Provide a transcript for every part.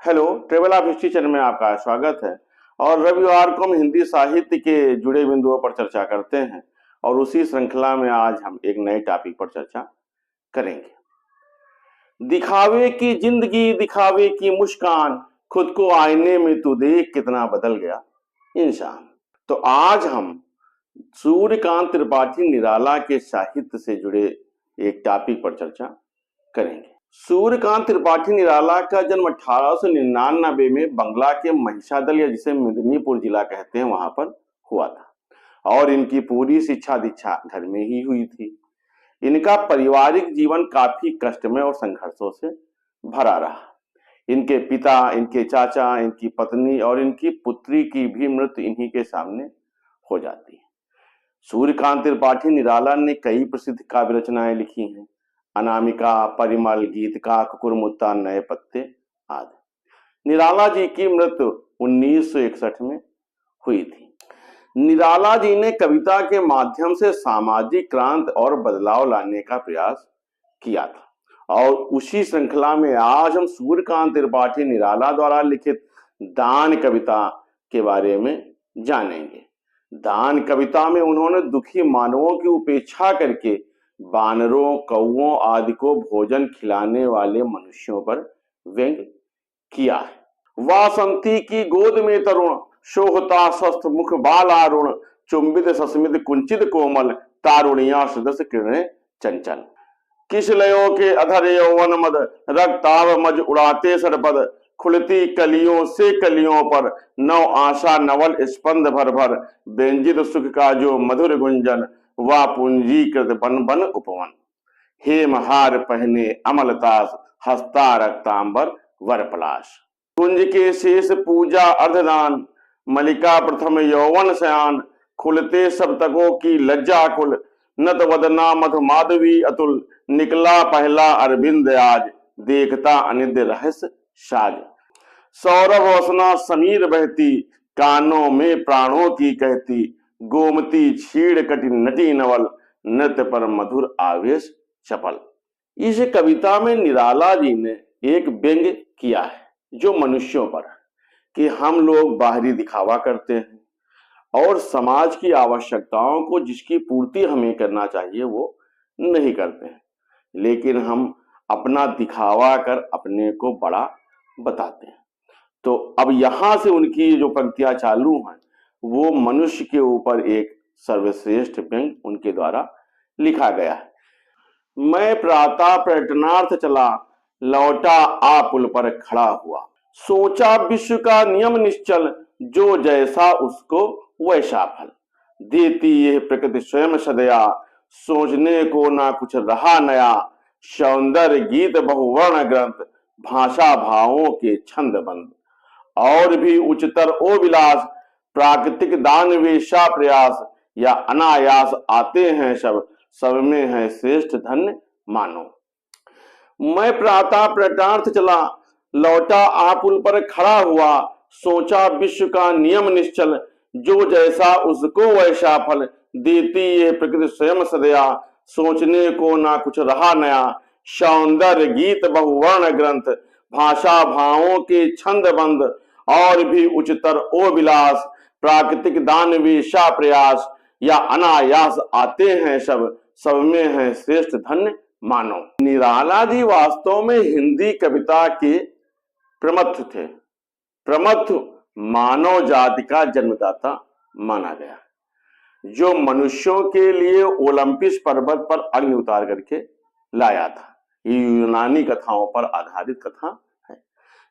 Hello, travel of history channel में आपका स्वागत है। और रविवार को हम हिंदी साहित्य के जुड़े बिंदुओं पर चर्चा करते हैं और उसी श्रृंखला में आज हम एक नए टॉपिक पर चर्चा करेंगे। दिखावे की जिंदगी, दिखावे की मुस्कान, खुद को आईने में तू देख कितना बदल गया इंसान। तो आज हम सूर्यकांत त्रिपाठी निराला के साहित्य से जुड़े एक टॉपिक पर चर्चा करेंगे। सूर्यकांत त्रिपाठी निराला का जन्म 1899 में बंगला के महिषादल या जिसे मेदिनीपुर जिला कहते हैं वहां पर हुआ था और इनकी पूरी शिक्षा दीक्षा घर में ही हुई थी। इनका पारिवारिक जीवन काफी कष्टमय और संघर्षों से भरा रहा। इनके पिता, इनके चाचा, इनकी पत्नी और इनकी पुत्री की भी मृत्यु इन्हीं के सामने हो जाती है। सूर्यकांत त्रिपाठी निराला ने कई प्रसिद्ध काव्य रचनाएं लिखी हैं। अनामिका, परिमल, गीतका, कुकुरमुत्ता, नए पत्ते आदि। निराला जी की मृत्यु 1961 में हुई थी। निराला जी ने कविता के माध्यम से सामाजिक क्रांति और बदलाव लाने का प्रयास किया था और उसी श्रृंखला में आज हम सूर्यकांत त्रिपाठी निराला द्वारा लिखित दान कविता के बारे में जानेंगे। दान कविता में उन्होंने दुखी मानवों की उपेक्षा करके बानरों, कौओं आदि को भोजन खिलाने वाले मनुष्यों पर व्यंग किया है। वासंती की गोद में तरुण, शोभता स्वस्थ मुख बाल आरुण, चुंबित सस्मित कुंचित कोमल, तारुणिया सदस्य किरणें चंचल। किस लयो के अधर यौवन मद, रक्ताव मज उड़ाते सरपद, खुलती कलियों से कलियों पर, नव आशा नवल स्पंद भर भर, व्यंजित सुख का जो मधुर गुंजन, वा पूंजीकृत बन बन उपवन। हेमहार पहने अमलतास, हस्ता रक्तांबर वर पलाश। कुंज के शेष पूजा अर्धदान, मलिका प्रथम यौवन सयान, खुलते सप्तकों की लज्जा कुल, नत वदना मधु माधवी अतुल, निकला पहला अरविंद आज, देखता अनिद्य रहस्य साज। सौरभ वसना समीर बहती, कानों में प्राणों की कहती, गोमती छीड़ कटी नटी नवल, नृत्य पर मधुर आवेश चपल। इस कविता में निराला जी ने एक व्यंग किया है जो मनुष्यों पर, कि हम लोग बाहरी दिखावा करते हैं और समाज की आवश्यकताओं को जिसकी पूर्ति हमें करना चाहिए वो नहीं करते हैं, लेकिन हम अपना दिखावा कर अपने को बड़ा बताते हैं। तो अब यहां से उनकी जो पंक्तियां चालू हैं वो मनुष्य के ऊपर एक सर्वश्रेष्ठ व्यंग उनके द्वारा लिखा गया है। मैं प्रातः पर्यटनार्थ चला, लौटा आ पुल पर खड़ा हुआ, सोचा विश्व का नियम निश्चल, जो जैसा उसको वैसा फल, देती यह प्रकृति स्वयं सदया, सोचने को ना कुछ रहा नया, सौंदर्य गीत बहुवर्ण ग्रंथ, भाषा भावों के छंद बंद, और भी उच्चतर ओ विलास, प्राकृतिक दान वेशा प्रयास, या अनायास आते हैं सब में है श्रेष्ठ धन्य मानो। मैं प्रातः पर्यटनार्थ चला, लौटा आ पुल पर खड़ा हुआ, सोचा विश्व का नियम निश्चल, जो जैसा उसको वैसा फल, देती ये प्रकृति स्वयं सदया, सोचने को ना कुछ रहा नया, सौंदर्य गीत बहुवर्ण ग्रंथ, भाषा भावों के छंद बंद, और भी उच्चतर ओ विलास, प्राकृतिक दान वेशा प्रयास, या अनायास आते हैं सब में है श्रेष्ठ धन्य मानो। निराला जी वास्तव में हिंदी कविता के प्रमथ थे। प्रमथ मानव जाति का जन्मदाता माना गया, जो मनुष्यों के लिए ओलंपिस पर्वत पर अग्नि उतार करके लाया था। ये यूनानी कथाओं पर आधारित कथा है,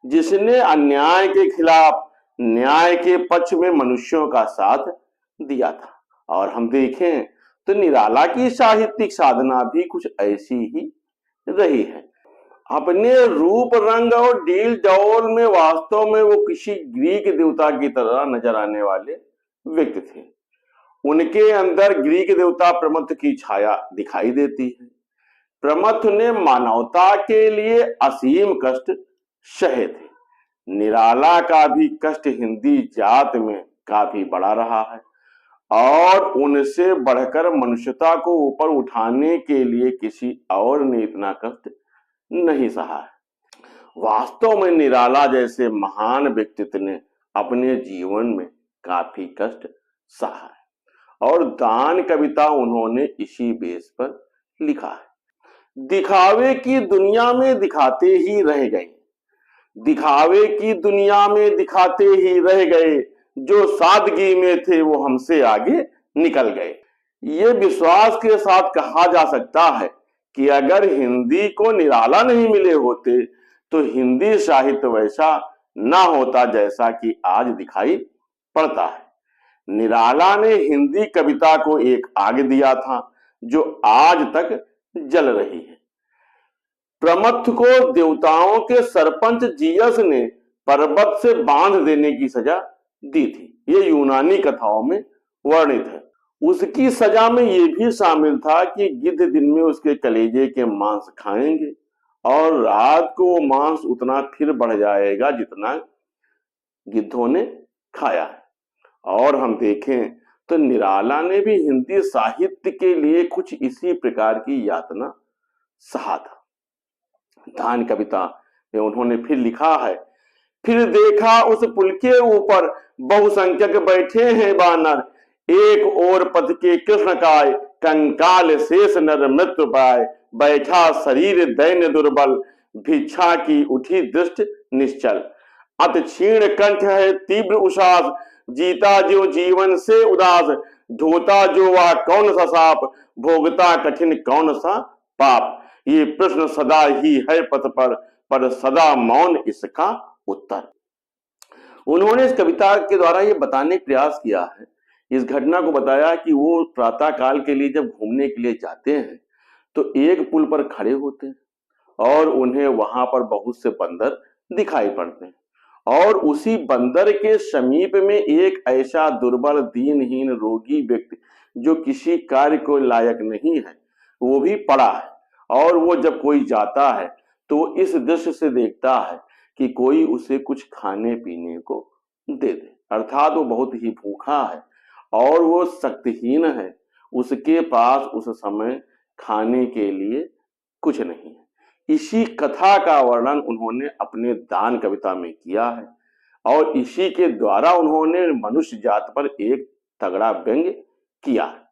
जिसने अन्याय के खिलाफ न्याय के पक्ष में मनुष्यों का साथ दिया था। और हम देखें तो निराला की साहित्यिक साधना भी कुछ ऐसी ही रही है। अपने रूप रंग और डील डौल में वास्तव में वो किसी ग्रीक देवता की तरह नजर आने वाले व्यक्ति थे। उनके अंदर ग्रीक देवता प्रमथ की छाया दिखाई देती है। प्रमथ ने मानवता के लिए असीम कष्ट सहे थे। निराला का भी कष्ट हिंदी जात में काफी बड़ा रहा है और उनसे बढ़कर मनुष्यता को ऊपर उठाने के लिए किसी और ने इतना कष्ट नहीं सहा है। वास्तव में निराला जैसे महान व्यक्तित्व ने अपने जीवन में काफी कष्ट सहा है और दान कविता उन्होंने इसी बेस पर लिखा है। दिखावे की दुनिया में दिखाते ही रह गए, दिखावे की दुनिया में दिखाते ही रह गए, जो सादगी में थे वो हमसे आगे निकल गए। ये विश्वास के साथ कहा जा सकता है कि अगर हिंदी को निराला नहीं मिले होते तो हिंदी साहित्य वैसा ना होता जैसा कि आज दिखाई पड़ता है। निराला ने हिंदी कविता को एक आग दिया था जो आज तक जल रही है। प्रमथ को देवताओं के सरपंच जियस ने पर्वत से बांध देने की सजा दी थी, ये यूनानी कथाओं में वर्णित है। उसकी सजा में यह भी शामिल था कि गिद्ध दिन में उसके कलेजे के मांस खाएंगे और रात को वो मांस उतना फिर बढ़ जाएगा जितना गिद्धों ने खाया है। और हम देखें तो निराला ने भी हिंदी साहित्य के लिए कुछ इसी प्रकार की यातना सहा था। दान कविता में उन्होंने फिर लिखा है, फिर देखा उस पुल के ऊपर बहुसंख्यक बैठे हैं बानर, एक और पद के कृष्ण काय, कंकाल शेष नर मृत्यु पाए, बैठा शरीर दैन्य दुर्बल, भिक्षा की उठी दृष्ट निश्चल, अत क्षीण कंठ है तीव्र उषास, जीता जो जीवन से उदास, ढोता जो वह कौन सा साप, भोगता कठिन कौन सा पाप, ये प्रश्न सदा ही है पथ पर सदा मौन इसका उत्तर। उन्होंने इस कविता के द्वारा ये बताने का प्रयास किया है, इस घटना को बताया कि वो प्रातः काल के लिए जब घूमने के लिए जाते हैं तो एक पुल पर खड़े होते हैं और उन्हें वहां पर बहुत से बंदर दिखाई पड़ते हैं और उसी बंदर के समीप में एक ऐसा दुर्बल दीनहीन रोगी व्यक्ति जो किसी कार्य को लायक नहीं है वो भी पड़ा है। और वो जब कोई जाता है तो इस दृश्य से देखता है कि कोई उसे कुछ खाने पीने को दे दे, अर्थात वो बहुत ही भूखा है और वो शक्तिहीन है, उसके पास उस समय खाने के लिए कुछ नहीं है। इसी कथा का वर्णन उन्होंने अपने दान कविता में किया है और इसी के द्वारा उन्होंने मनुष्य जात पर एक तगड़ा व्यंग्य किया है।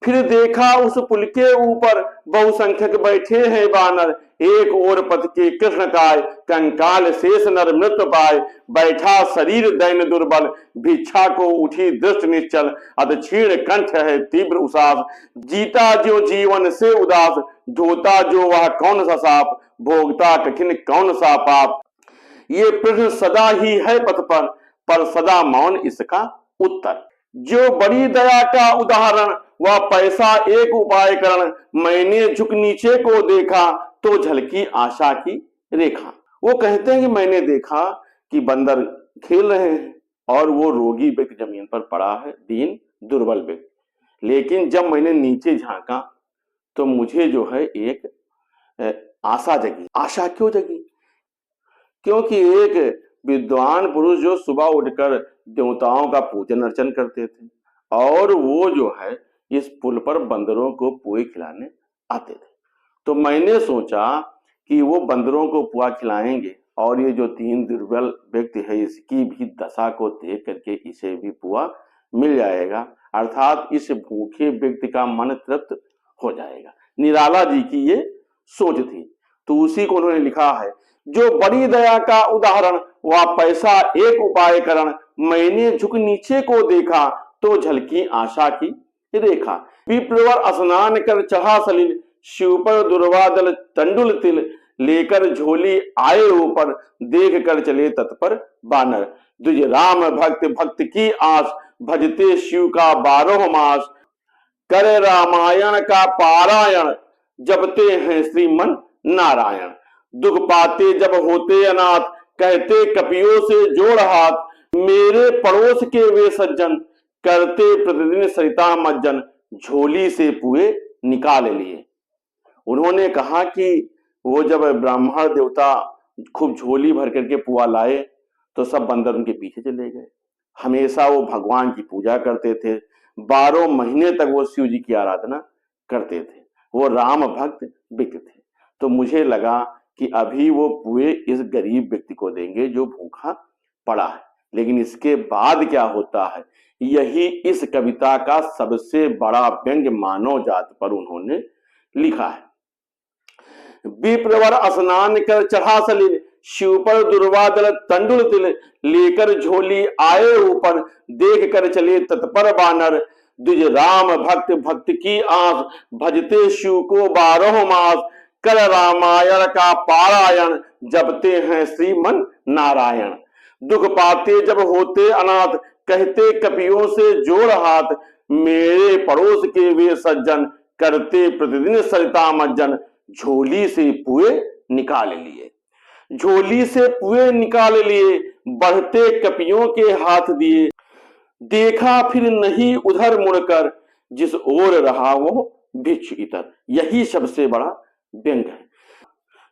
फिर देखा उस पुल के ऊपर बहुसंख्यक बैठे हैं बानर, एक और पथ के कृष्ण काय, कंकाल शेष नर मृत्यु पाए, बैठा शरीर दैन्य दुर्बल, भिक्षा को उठी दृष्ट निश्चल, अत क्षीण कंठ है तीव्र उसास, जीता जो जीवन से उदास, ढोता जो वह कौन सा साप, भोगता कठिन कौन सा पाप, ये प्रश्न सदा ही है पथ पर सदा मौन इसका उत्तर। जो बड़ी दया का उदाहरण वह पैसा एक उपाय करण, मैंने झुक नीचे को देखा तो झलकी आशा की रेखा। वो कहते हैं कि मैंने देखा कि बंदर खेल रहे हैं और वो रोगी व्यक्ति जमीन पर पड़ा है, दीन दुर्बल व्यक्ति, लेकिन जब मैंने नीचे झांका तो मुझे जो है एक आशा जगी। आशा क्यों जगी? क्योंकि एक विद्वान पुरुष जो सुबह उठकर देवताओं का पूजन अर्चन करते थे और वो जो है इस पुल पर बंदरों को पुए खिलाने आते थे, तो मैंने सोचा कि वो बंदरों को पुआ खिलाएंगे और ये जो तीन दुर्बल व्यक्ति है इसकी भी दशा को देख करके इसे भी पुआ मिल जाएगा, अर्थात इस भूखे व्यक्ति का मन तृप्त हो जाएगा। निराला जी की ये सोच थी, तो उसी को उन्होंने लिखा है, जो बड़ी दया का उदाहरण वह पैसा एक उपाय करण, मैंने झुक नीचे को देखा तो झलकी आशा की रेखा, विप्रवर स्नान कर चढ़ा सलिल, शिव पर दुर्वादल तंडुल तिल, लेकर झोली आए ऊपर, देख कर चले तत्पर बानर, दुज राम भक्त भक्त की आस, भजते शिव का 12 मास, करे रामायण का पारायण, जपते हैं श्रीमन नारायण, दुख पाते जब होते अनाथ, कहते कपियों से जोड़ हाथ, मेरे पड़ोस के वे सज्जन, करते प्रतिदिन सरिता मज्जन, झोली से पुए निकाल लिए। उन्होंने कहा कि वो जब ब्राह्मण देवता खूब झोली भर करके पुआ लाए तो सब बंदर उनके पीछे चले गए। हमेशा वो भगवान की पूजा करते थे, 12 महीने तक वो शिव जी की आराधना करते थे, वो राम भक्त व्यक्ति थे। तो मुझे लगा कि अभी वो पुए इस गरीब व्यक्ति को देंगे जो भूखा पड़ा है। लेकिन इसके बाद क्या होता है, यही इस कविता का सबसे बड़ा व्यंग मानव जाति पर उन्होंने लिखा है। विप्रवर स्नान कर चढ़ा सलिल, शिव पर दुर्वादल तंडुल तिल, लेकर झोली आए ऊपर, देख कर चले तत्पर बानर, द्विज राम भक्त भक्त की आस, भजते शिव को 12 मास, कर रामायण का पारायण, जपते हैं श्रीमन नारायण। दुख पाते जब होते अनाथ, कहते कपियों से जोड़ हाथ, मेरे पड़ोस के वे सज्जन, करते प्रतिदिन सरिता मज्जन, झोली से पुए निकाल लिए। झोली से पुए निकाल लिए, बढ़ते कपियों के हाथ दिए, देखा फिर नहीं उधर मुड़कर, जिस ओर रहा वो भिक्षु इतर। यही सबसे बड़ा व्यंग है।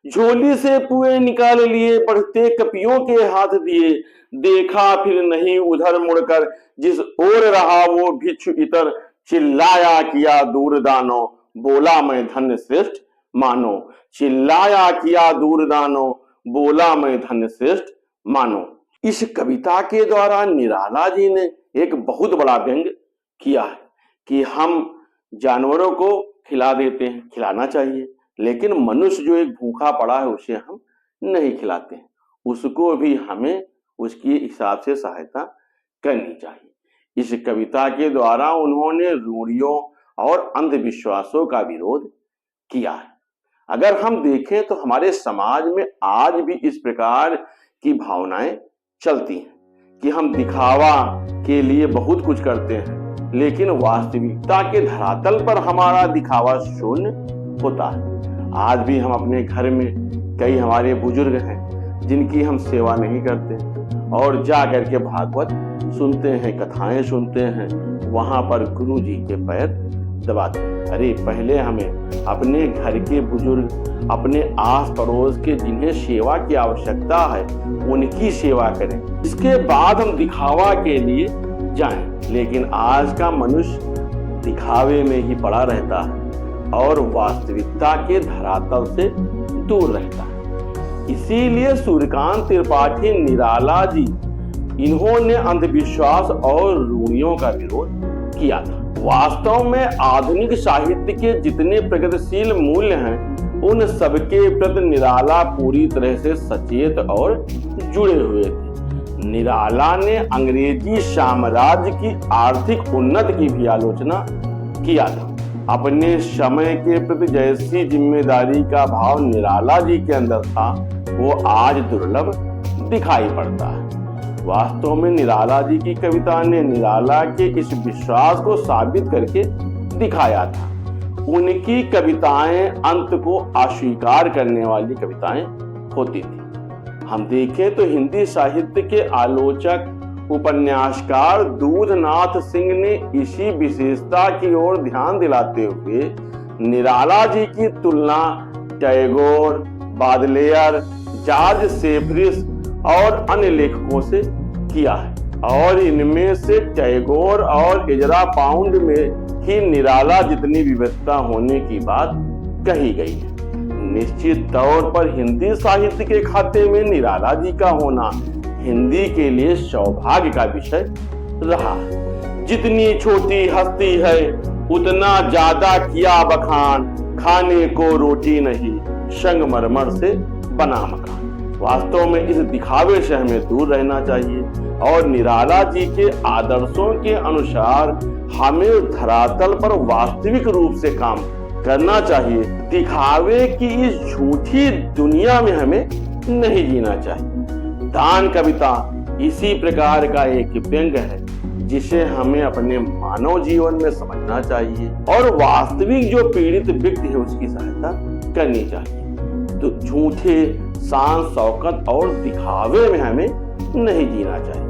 झोली से पुए निकाल लिए, बढ़ते कपियों के हाथ दिए, देखा फिर नहीं उधर मुड़कर, जिस ओर रहा वो भिक्षु इतर, चिल्लाया किया दूर दानो, बोला मैं धन्य श्रेष्ठ मानो। चिल्लाया किया दूर दानो, बोला मैं धन्य श्रेष्ठ मानो। इस कविता के द्वारा निराला जी ने एक बहुत बड़ा व्यंग किया है कि हम जानवरों को खिला देते हैं, खिलाना चाहिए, लेकिन मनुष्य जो एक भूखा पड़ा है उसे हम नहीं खिलाते हैं, उसको भी हमें उसके हिसाब से सहायता करनी चाहिए। इस कविता के द्वारा उन्होंने रूढ़ियों और अंधविश्वासों का विरोध किया है। अगर हम देखें तो हमारे समाज में आज भी इस प्रकार की भावनाएं चलती हैं कि हम दिखावा के लिए बहुत कुछ करते हैं, लेकिन वास्तविकता के धरातल पर हमारा दिखावा शून्य होता है। आज भी हम अपने घर में कई हमारे बुजुर्ग हैं जिनकी हम सेवा नहीं करते और जा करके भागवत सुनते हैं, कथाएं सुनते हैं, वहां पर गुरु जी के पैर दबाते हैं। अरे पहले हमें अपने घर के बुजुर्ग, अपने आस पड़ोस के जिन्हें सेवा की आवश्यकता है उनकी सेवा करें, इसके बाद हम दिखावा के लिए जाएं। लेकिन आज का मनुष्य दिखावे में ही पड़ा रहता है और वास्तविकता के धरातल से दूर रहता है। इसीलिए सूर्यकांत त्रिपाठी निराला जी, इन्होंने अंधविश्वास और रूढ़ियों का विरोध किया था। वास्तव में आधुनिक साहित्य के जितने प्रगतिशील मूल्य हैं उन सबके प्रति निराला पूरी तरह से सचेत और जुड़े हुए थे। निराला ने अंग्रेजी साम्राज्य की आर्थिक उन्नति की भी आलोचना किया था। अपने समय के प्रति जैसी जिम्मेदारी का भाव निराला जी के अंदर था वो आज दुर्लभ दिखाई पड़ता है। वास्तव में निराला जी की कविता ने निराला के इस विश्वास को साबित करके दिखाया था। उनकी कविताएं अंत को अस्वीकार करने वाली कविताएं होती थी। हम देखें तो हिंदी साहित्य के आलोचक उपन्यासकार दूधनाथ सिंह ने इसी विशेषता की ओर ध्यान दिलाते हुए निराला जी की तुलना टैगोर, बादलेयर, जॉर्ज सेफरिस और अन्य लेखकों से किया है और इनमें से टैगोर और एजरा पाउंड में ही निराला जितनी विविधता होने की बात कही गई है। निश्चित तौर पर हिंदी साहित्य के खाते में निराला जी का होना हिंदी के लिए सौभाग्य का विषय रहा। जितनी छोटी हस्ती है उतना ज्यादा किया बखान, खाने को रोटी नहीं संगमरमर से बना मकान। वास्तव में इस दिखावे से हमें दूर रहना चाहिए और निराला जी के आदर्शों के अनुसार हमें धरातल पर वास्तविक रूप से काम करना चाहिए। दिखावे की इस झूठी दुनिया में हमें नहीं जीना चाहिए। दान कविता इसी प्रकार का एक व्यंग है जिसे हमें अपने मानव जीवन में समझना चाहिए और वास्तविक जो पीड़ित व्यक्ति है उसकी सहायता करनी चाहिए। तो झूठे शान शौकत और दिखावे में हमें नहीं जीना चाहिए।